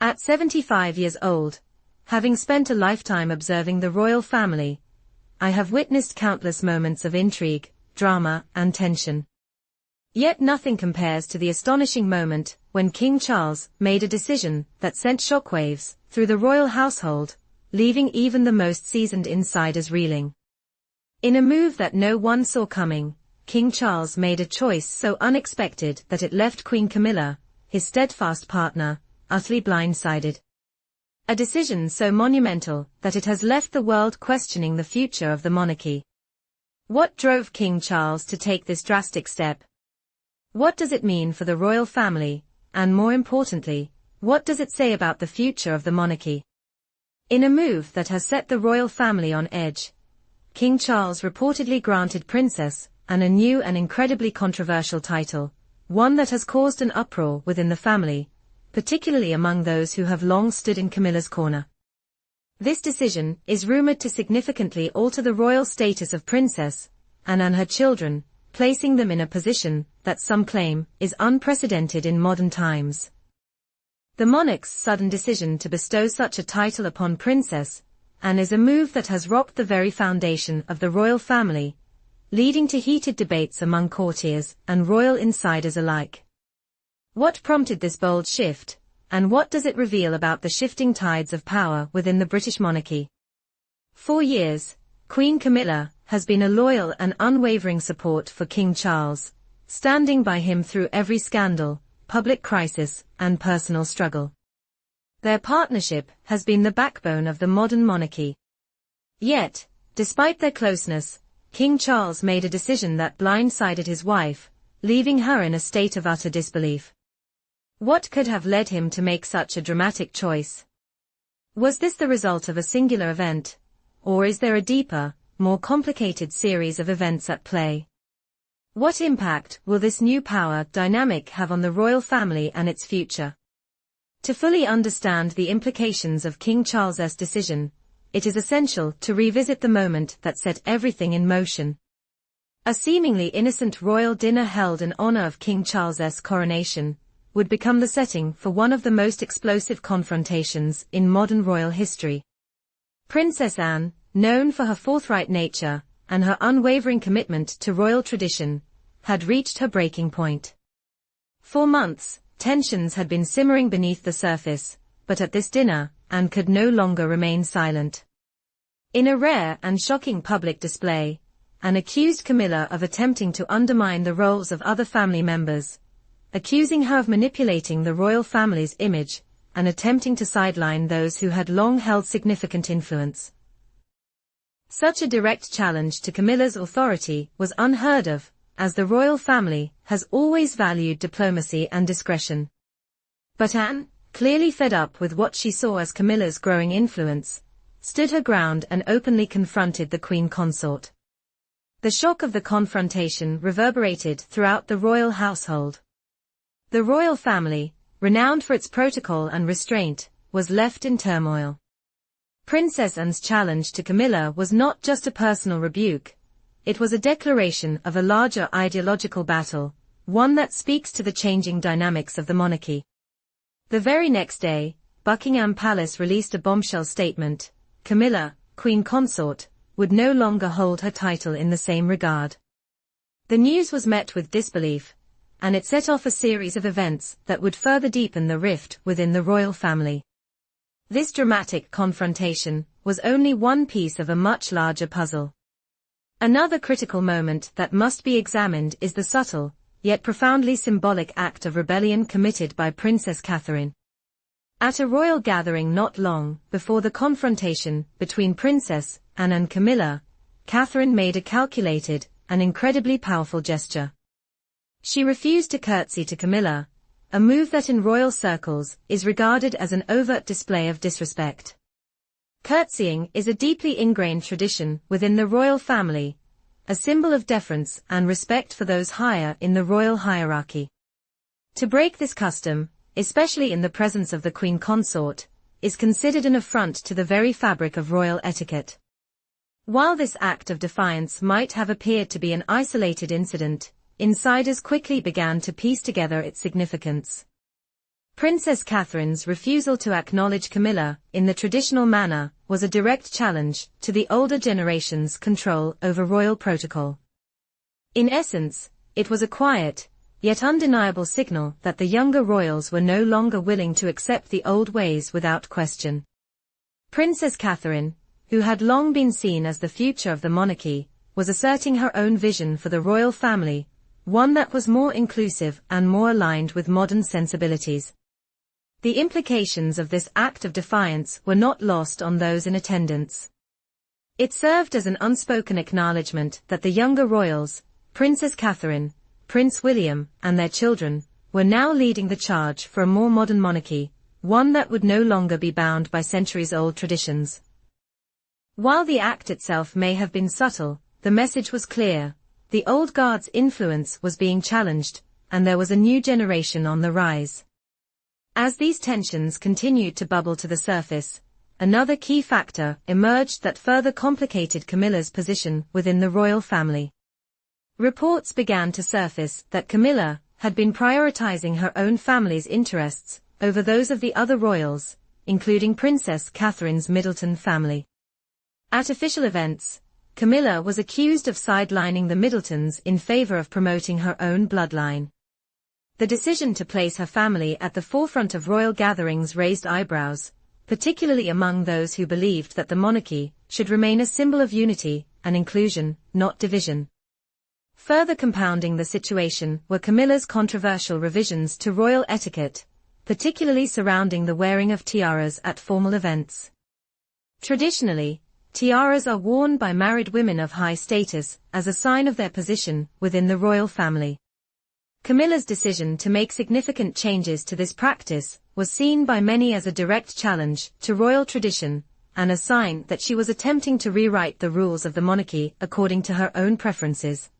At 75 years old, having spent a lifetime observing the royal family, I have witnessed countless moments of intrigue, drama, and tension. Yet nothing compares to the astonishing moment when King Charles made a decision that sent shockwaves through the royal household, leaving even the most seasoned insiders reeling. In a move that no one saw coming, King Charles made a choice so unexpected that it left Queen Camilla, his steadfast partner, utterly blindsided. A decision so monumental that it has left the world questioning the future of the monarchy. What drove King Charles to take this drastic step? What does it mean for the royal family, and more importantly, what does it say about the future of the monarchy? In a move that has set the royal family on edge, King Charles reportedly granted Princess Anne a new and incredibly controversial title, one that has caused an uproar within the family, particularly among those who have long stood in Camilla's corner. This decision is rumored to significantly alter the royal status of Princess Anne and her children, placing them in a position that some claim is unprecedented in modern times. The monarch's sudden decision to bestow such a title upon Princess Anne is a move that has rocked the very foundation of the royal family, leading to heated debates among courtiers and royal insiders alike. What prompted this bold shift, and what does it reveal about the shifting tides of power within the British monarchy? For years, Queen Camilla has been a loyal and unwavering support for King Charles, standing by him through every scandal, public crisis, and personal struggle. Their partnership has been the backbone of the modern monarchy. Yet, despite their closeness, King Charles made a decision that blindsided his wife, leaving her in a state of utter disbelief. What could have led him to make such a dramatic choice? Was this the result of a singular event, or is there a deeper, more complicated series of events at play? What impact will this new power dynamic have on the royal family and its future? To fully understand the implications of King Charles's decision, it is essential to revisit the moment that set everything in motion. A seemingly innocent royal dinner held in honor of King Charles's coronation would become the setting for one of the most explosive confrontations in modern royal history. Princess Anne, known for her forthright nature and her unwavering commitment to royal tradition, had reached her breaking point. For months, tensions had been simmering beneath the surface, but at this dinner, Anne could no longer remain silent. In a rare and shocking public display, Anne accused Camilla of attempting to undermine the roles of other family members, accusing her of manipulating the royal family's image and attempting to sideline those who had long held significant influence. Such a direct challenge to Camilla's authority was unheard of, as the royal family has always valued diplomacy and discretion. But Anne, clearly fed up with what she saw as Camilla's growing influence, stood her ground and openly confronted the queen consort. The shock of the confrontation reverberated throughout the royal household. The royal family, renowned for its protocol and restraint, was left in turmoil. Princess Anne's challenge to Camilla was not just a personal rebuke, it was a declaration of a larger ideological battle, one that speaks to the changing dynamics of the monarchy. The very next day, Buckingham Palace released a bombshell statement: Camilla, Queen Consort, would no longer hold her title in the same regard. The news was met with disbelief, and it set off a series of events that would further deepen the rift within the royal family. This dramatic confrontation was only one piece of a much larger puzzle. Another critical moment that must be examined is the subtle, yet profoundly symbolic act of rebellion committed by Princess Catherine. At a royal gathering not long before the confrontation between Princess Anne and Camilla, Catherine made a calculated and incredibly powerful gesture. She refused to curtsy to Camilla, a move that in royal circles is regarded as an overt display of disrespect. Curtsying is a deeply ingrained tradition within the royal family, a symbol of deference and respect for those higher in the royal hierarchy. To break this custom, especially in the presence of the queen consort, is considered an affront to the very fabric of royal etiquette. While this act of defiance might have appeared to be an isolated incident, insiders quickly began to piece together its significance. Princess Catherine's refusal to acknowledge Camilla in the traditional manner was a direct challenge to the older generation's control over royal protocol. In essence, it was a quiet, yet undeniable signal that the younger royals were no longer willing to accept the old ways without question. Princess Catherine, who had long been seen as the future of the monarchy, was asserting her own vision for the royal family, one that was more inclusive and more aligned with modern sensibilities. The implications of this act of defiance were not lost on those in attendance. It served as an unspoken acknowledgement that the younger royals, Princess Catherine, Prince William, and their children, were now leading the charge for a more modern monarchy, one that would no longer be bound by centuries-old traditions. While the act itself may have been subtle, the message was clear: the old guard's influence was being challenged, and there was a new generation on the rise. As these tensions continued to bubble to the surface, another key factor emerged that further complicated Camilla's position within the royal family. Reports began to surface that Camilla had been prioritizing her own family's interests over those of the other royals, including Princess Catherine's Middleton family. At official events, Camilla was accused of sidelining the Middletons in favor of promoting her own bloodline. The decision to place her family at the forefront of royal gatherings raised eyebrows, particularly among those who believed that the monarchy should remain a symbol of unity and inclusion, not division. Further compounding the situation were Camilla's controversial revisions to royal etiquette, particularly surrounding the wearing of tiaras at formal events. Traditionally, tiaras are worn by married women of high status as a sign of their position within the royal family. Camilla's decision to make significant changes to this practice was seen by many as a direct challenge to royal tradition, and a sign that she was attempting to rewrite the rules of the monarchy according to her own preferences.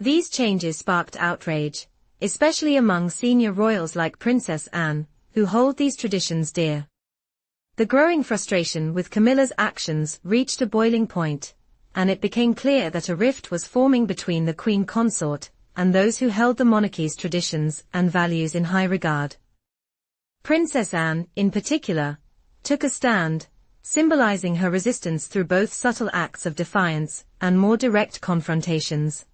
These changes sparked outrage, especially among senior royals like Princess Anne, who hold these traditions dear. The growing frustration with Camilla's actions reached a boiling point, and it became clear that a rift was forming between the Queen Consort and those who held the monarchy's traditions and values in high regard. Princess Anne, in particular, took a stand, symbolizing her resistance through both subtle acts of defiance and more direct confrontations.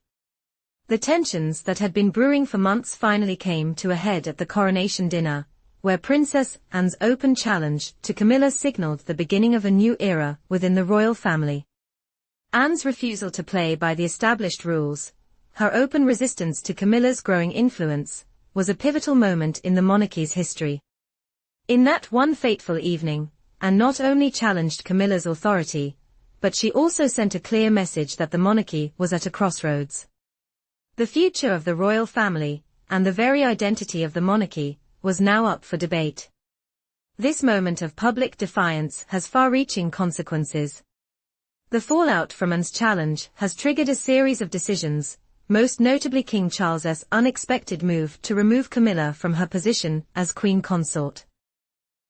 The tensions that had been brewing for months finally came to a head at the coronation dinner, where Princess Anne's open challenge to Camilla signaled the beginning of a new era within the royal family. Anne's refusal to play by the established rules, her open resistance to Camilla's growing influence, was a pivotal moment in the monarchy's history. In that one fateful evening, Anne not only challenged Camilla's authority, but she also sent a clear message that the monarchy was at a crossroads. The future of the royal family, and the very identity of the monarchy, was now up for debate. This moment of public defiance has far-reaching consequences. The fallout from Anne's challenge has triggered a series of decisions, most notably King Charles's unexpected move to remove Camilla from her position as Queen Consort.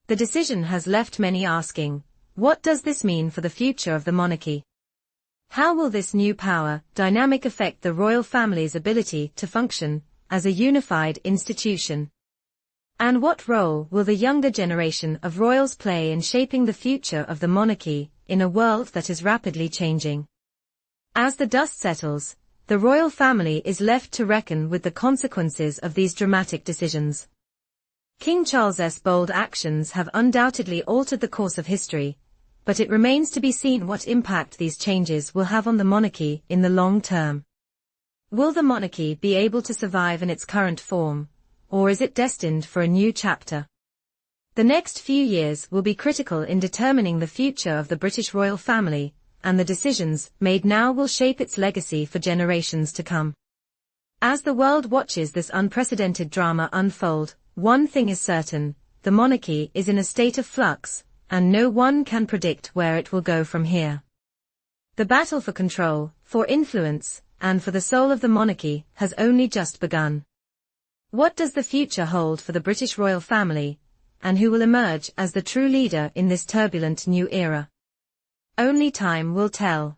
The decision has left many asking, what does this mean for the future of the monarchy? How will this new power dynamic affect the royal family's ability to function as a unified institution? And what role will the younger generation of royals play in shaping the future of the monarchy in a world that is rapidly changing? As the dust settles, the royal family is left to reckon with the consequences of these dramatic decisions. King Charles's bold actions have undoubtedly altered the course of history, but it remains to be seen what impact these changes will have on the monarchy in the long term. Will the monarchy be able to survive in its current form, or is it destined for a new chapter? The next few years will be critical in determining the future of the British royal family, and the decisions made now will shape its legacy for generations to come. As the world watches this unprecedented drama unfold, one thing is certain: the monarchy is in a state of flux, and no one can predict where it will go from here. The battle for control, for influence, and for the soul of the monarchy has only just begun. What does the future hold for the British royal family, and who will emerge as the true leader in this turbulent new era? Only time will tell.